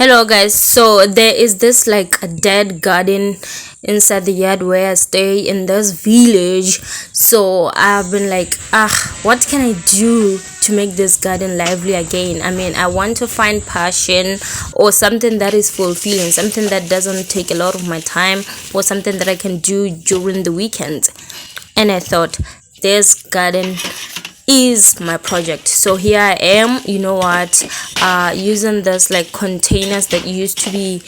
Hello guys, so there is this like a dead garden inside the yard where I stay in this village. So I've been like, what can I do to make this garden lively again? I mean, I want to find passion or something that is fulfilling, something that doesn't take a lot of my time, or something that I can do during the weekend. And I thought this garden is my project. So here I am, you know what, using this like containers that used to be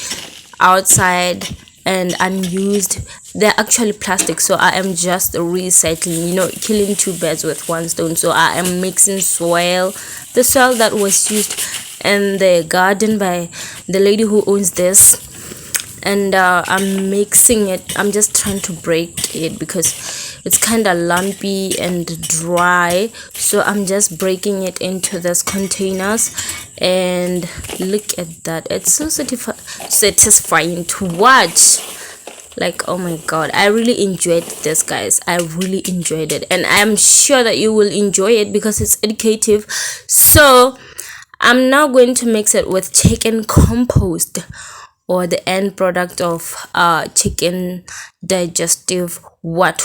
outside and unused. They're actually plastic, so I am just recycling, killing two birds with one stone. So I am mixing soil, the soil that was used in the garden by the lady who owns this, and I'm mixing it. I'm just trying to break it because it's kind of lumpy and dry, so I'm just breaking it into this containers. And look at that, it's so satisfying to watch. Like, oh my god, I really enjoyed this, guys. I really enjoyed it, and I'm sure that you will enjoy it because it's educative. So I'm now going to mix it with chicken compost, or the end product of chicken digestive what.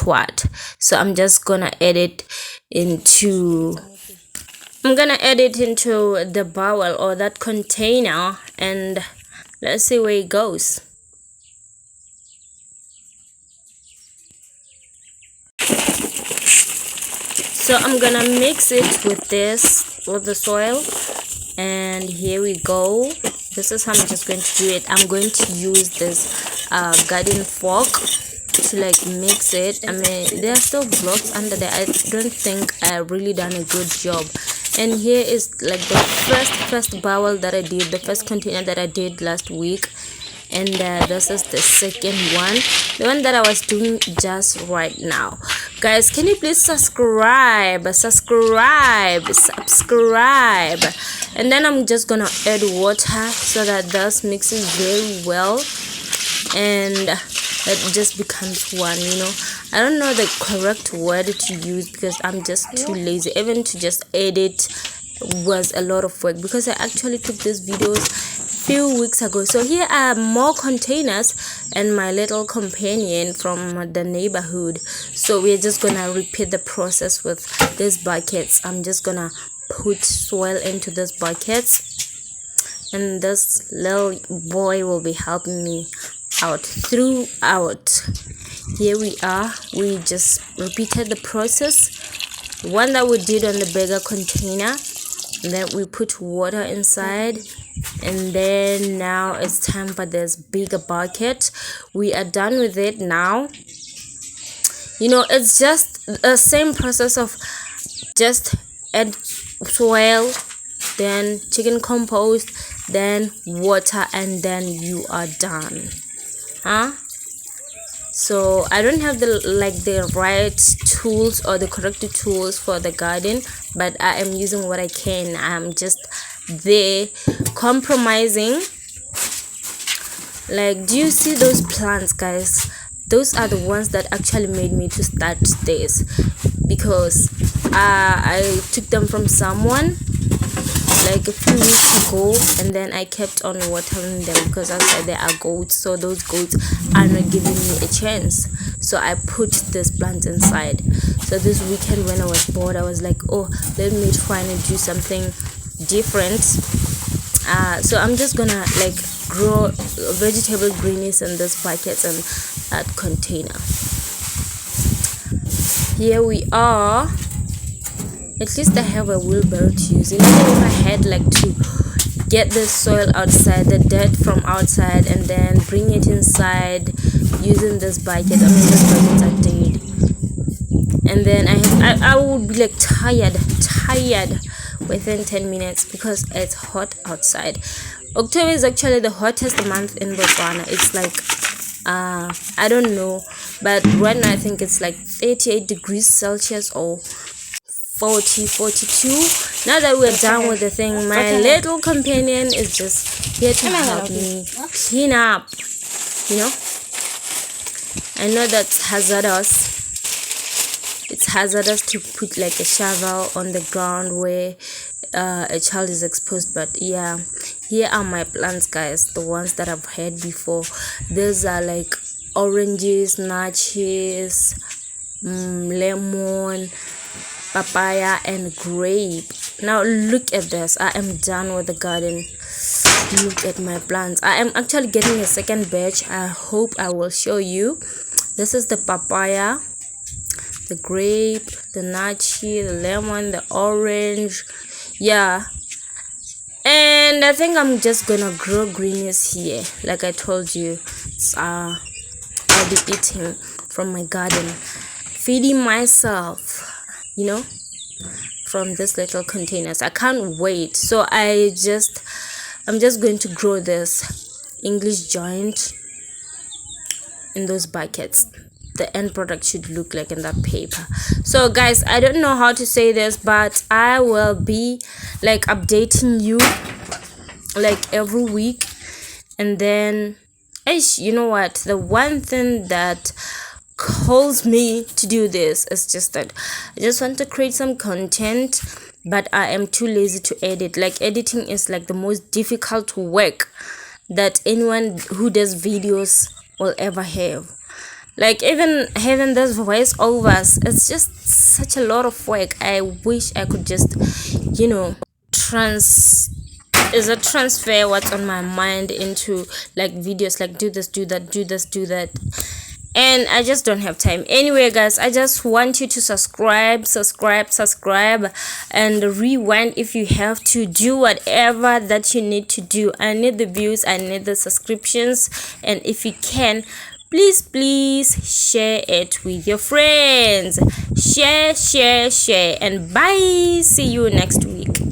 So I'm just gonna add it into the bowl or that container, and let's see where it goes. So I'm gonna mix it with the soil, and here we go. This is how I'm just going to do it. I'm going to use this garden fork to like mix it. I mean, there are still blocks under there. I don't think I really done a good job. And here is like the first bowl that I did, the first container that I did last week. And this is the second one, the one that I was doing just right now. Guys, can you please subscribe, and then I'm just gonna add water so that this mixes very well and it just becomes one. I don't know the correct word to use because I'm just too lazy. Even to just edit was a lot of work because I actually took these videos few weeks ago. So here are more containers and my little companion from the neighborhood. So we're just gonna repeat the process with these buckets. I'm just gonna put soil into these buckets, and this little boy will be helping me out throughout. Here we are. We just repeated the process, one that we did on the bigger container, and then we put water inside. And then now it's time for this bigger bucket. We are done with it now. It's just the same process of just add soil, then chicken compost, then water, and then you are done. So I don't have the right tools or the correct tools for the garden, but I am using what I can. I'm just there compromising. Like, do you see those plants, guys? Those are the ones that actually made me to start this, because I took them from someone like a few weeks ago, and then I kept on watering them because outside there are goats, so those goats are not giving me a chance. So I put this plant inside. So this weekend when I was bored, I was like, oh, let me try and do something different. So I'm just gonna like grow vegetable greenies in this buckets and that container. Here we are. At least I have a wheelbarrow to use. Imagine if I had like to get the soil outside, the dirt from outside, and then bring it inside using this bucket. I mean, this buckets are dead. And then I would be like tired within 10 minutes because it's hot outside. October is actually the hottest month in Botswana. It's like I don't know, but right now I think it's like 38 degrees Celsius or 42. Now that we're done with the thing, my little companion is just here to help me clean up. I know that's hazardous. It's hazardous to put like a shovel on the ground where a child is exposed, but yeah, Here are my plants, guys, the ones that I've had before. These are like oranges, nachos, lemon, papaya, and grape. Now look at this. I am done with the garden. Look at my plants. I am actually getting a second batch. I hope I will show you. This is the papaya, the grape, the nachi, the lemon, the orange. Yeah, and I think I'm just gonna grow greenies here. Like I told you, I'll be eating from my garden, feeding myself, you know, from these little containers. I can't wait. So I'm just going to grow this English giant in those buckets. The end product should look like in that paper. So guys, I don't know how to say this, but I will be like updating you like every week. And then you know what, the one thing that calls me to do this is just that I just want to create some content, but I am too lazy to edit. Like editing is like the most difficult work that anyone who does videos will ever have. Like even having those voiceovers, it's just such a lot of work. I wish I could just, you know, transfer what's on my mind into like videos, like do this, do that, do this, do that, and I just don't have time. Anyway guys, I just want you to subscribe, and rewind if you have to. Do whatever that you need to do. I need the views, I need the subscriptions, and if you can, please share it with your friends. Share, and bye. See you next week.